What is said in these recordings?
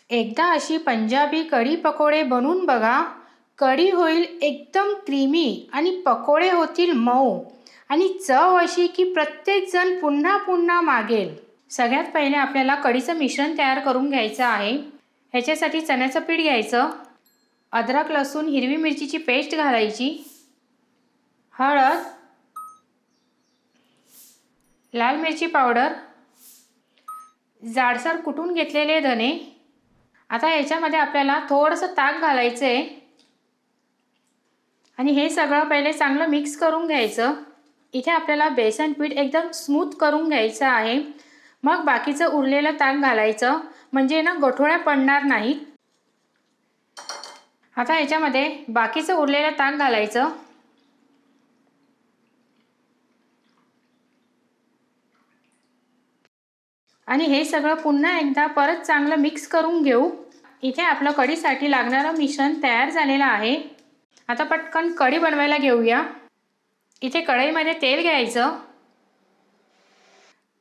एकदा अशी पंजाबी कढी पकोडे बनवून बघा. कढी होईल एकदम क्रीमी आणि पकोडे होतील मऊ आणि चव अशी की प्रत्येकजण पुन्हा पुन्हा मागेल. सगळ्यात पहिले आपल्याला कढीचं मिश्रण तयार करून घ्यायचं आहे. ह्याच्यासाठी चण्याचं पीठ घ्यायचं, अद्रक लसूण हिरवी मिरचीची पेस्ट घालायची, हळद, लाल मिरची पावडर, जाडसर कुटून घेतलेले धने. आता याच्यामध्ये आपल्याला थोडंसं ताक घालायचं आहे आणि हे सगळं पहिले चांगलं मिक्स करून घ्यायचं. इथे आपल्याला बेसन पीठ एकदम स्मूथ करून घ्यायचं आहे. मग बाकीचं उरलेलं ताक घालायचं, म्हणजे ना गठोळ्या पडणार नाहीत. आता याच्यामध्ये बाकीचं उरलेलं ताक घालायचं आणि हे सगळं पुन्हा एकदा परत चांगलं मिक्स करून घेऊ. इथे आपलं कढीसाठी लागणारं मिश्रण तयार झालेलं आहे. आता पटकन कढी बनवायला घेऊया. इथे कढईमध्ये तेल घ्यायचं.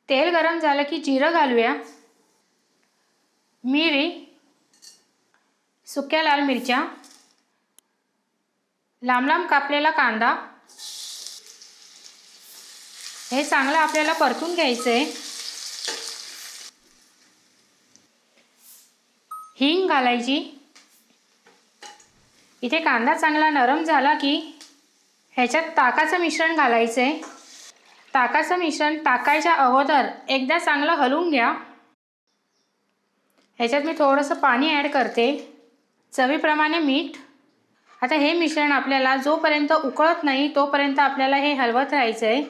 तेल गरम झालं की जिरं घालूया, मिरी, सुक्या लाल मिरच्या, लांब लांब कापलेला कांदा. हे चांगलं आपल्याला परतून घ्यायचं आहे. हिंग घालायची. इथे कांदा चांगला नरम झाला की ह्याच्यात ताकाचं मिश्रण घालायचं आहे. ताकाचं मिश्रण टाकायच्या अगोदर एकदा चांगलं हलवून घ्या. ह्याच्यात मी थोडंसं पाणी ॲड करते, चवीप्रमाणे मीठ. आता हे मिश्रण आपल्याला जोपर्यंत उकळत नाही तोपर्यंत आपल्याला हे हलवत राहायचं आहे.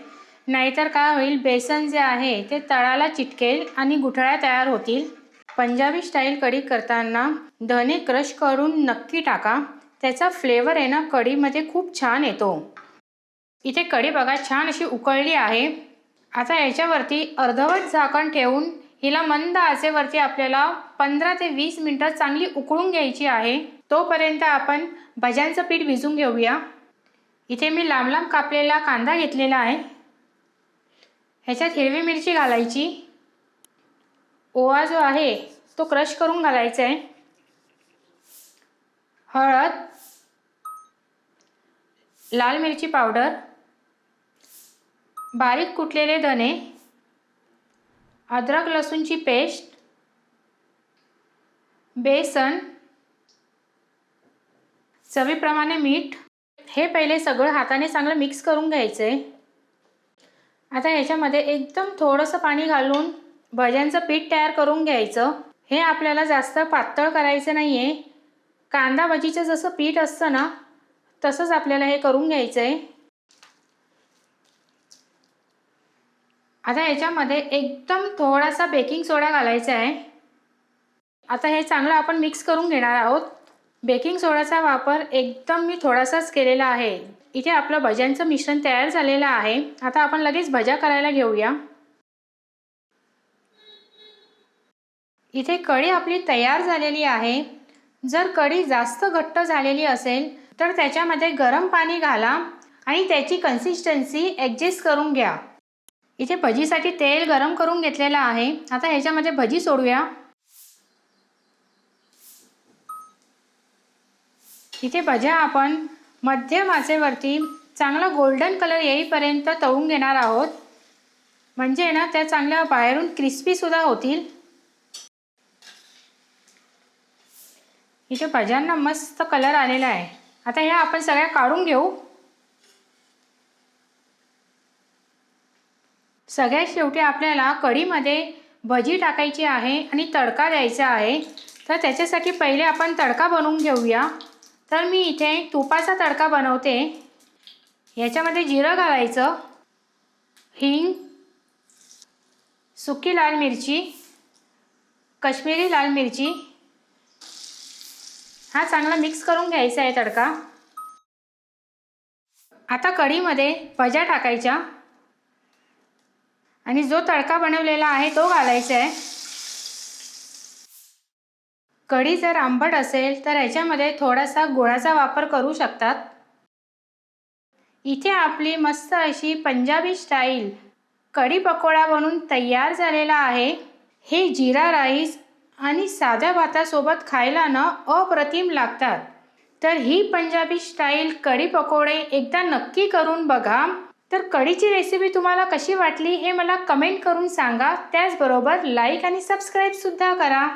नाहीतर काय होईल, बेसन जे आहे ते तळाला चिटकेल आणि गुठळ्या तयार होतील. पंजाबी स्टाईल कढी करताना धने क्रश करून नक्की टाका. त्याचा फ्लेवर आहे ना कढीमध्ये खूप छान येतो. इथे कढी बघा छान अशी उकळली आहे. आता याच्यावरती अर्धवट झाकण ठेवून हिला मंद आचेवरती आपल्याला 15 ते 20 मिनिटं चांगली उकळून घ्यायची आहे. तोपर्यंत आपण भज्यांचं पीठ भिजून घेऊया. इथे मी लांब लांब कापलेला कांदा घेतलेला आहे. ह्याच्यात हिरवी मिरची घालायची, ओवा जो आहे तो क्रश करून घालायचा आहे, हळद, लाल मिरची पावडर, बारीक कुटलेले धने, अद्रक लसूणची पेस्ट, बेसन, चवीप्रमाणे मीठ. हे पहिले सगळं हाताने चांगलं मिक्स करून घ्यायचं आहे. आता ह्याच्यामध्ये एकदम थोडंसं पाणी घालून भज्यांचं पीठ तयार करून घ्यायचं. हे आपल्याला जास्त पातळ करायचं नाही आहे. कांदा भजीचं जसं पीठ असतं ना तसंच आपल्याला हे करून घ्यायचं आहे. आता ह्याच्यामध्ये एकदम थोडासा बेकिंग सोडा घालायचा आहे. आता हे चांगलं आपण मिक्स करून घेणार आहोत. बेकिंग सोडाचा वापर एकदम मी थोडासाच केलेला आहे. इथे आपलं भज्यांचं मिश्रण तयार झालेलं आहे. आता आपण लगेच भज्या करायला घेऊया. इथे कढी आपली तयार झालेली आहे. जर कढी जास्त घट्ट झालेली असेल तर त्याच्यामध्ये गरम पाणी घाला आणि त्याची कन्सिस्टन्सी ॲडजस्ट करून घ्या. इथे भजीसाठी तेल गरम करून घेतलेलं आहे. आता ह्याच्यामध्ये भजी सोडूया. इथे भज्या आपण मध्यम आचेवरती चांगला गोल्डन कलर येईपर्यंत तळून घेणार आहोत. म्हणजे ना त्या चांगल्या बाहेरून क्रिस्पीसुद्धा होतील. इथे भज्यांना मस्त कलर आलेला आहे. आता ह्या आपण सगळ्या काढून घेऊ. सगळ्यात शेवटी आपल्याला कढीमध्ये भजी टाकायची आहे आणि तडका द्यायचा आहे. तर त्याच्यासाठी पहिले आपण तडका बनवून घेऊया. तर मी इथे तुपाचा तडका बनवते. याच्यामध्ये जिरं घालायचं, हिंग, सुकी लाल मिरची, काश्मीरी लाल मिरची. हा चांगला मिक्स करून घ्यायचा आहे तडका. आता कढीमध्ये भज्या टाकायच्या आणि जो तडका बनवलेला आहे तो घालायचा आहे. कढी जर आंबट असेल तर याच्यामध्ये थोडासा गुळाचा वापर करू शकतात. इथे आपली मस्त अशी पंजाबी स्टाईल कढी पकोडा बनून तयार झालेला आहे. हे जिरा राईस आणि साध्या भातासोबत खायला ना अप्रतिम लागतात। तर ही पंजाबी स्टाईल कढी पकोडे एकदा नक्की करून बघा। तर कढीची रेसिपी तुम्हाला कशी वाटली हे मला कमेंट करून सांगा। त्याचबरोबर लाईक आणि सबस्क्राईब सुद्धा करा।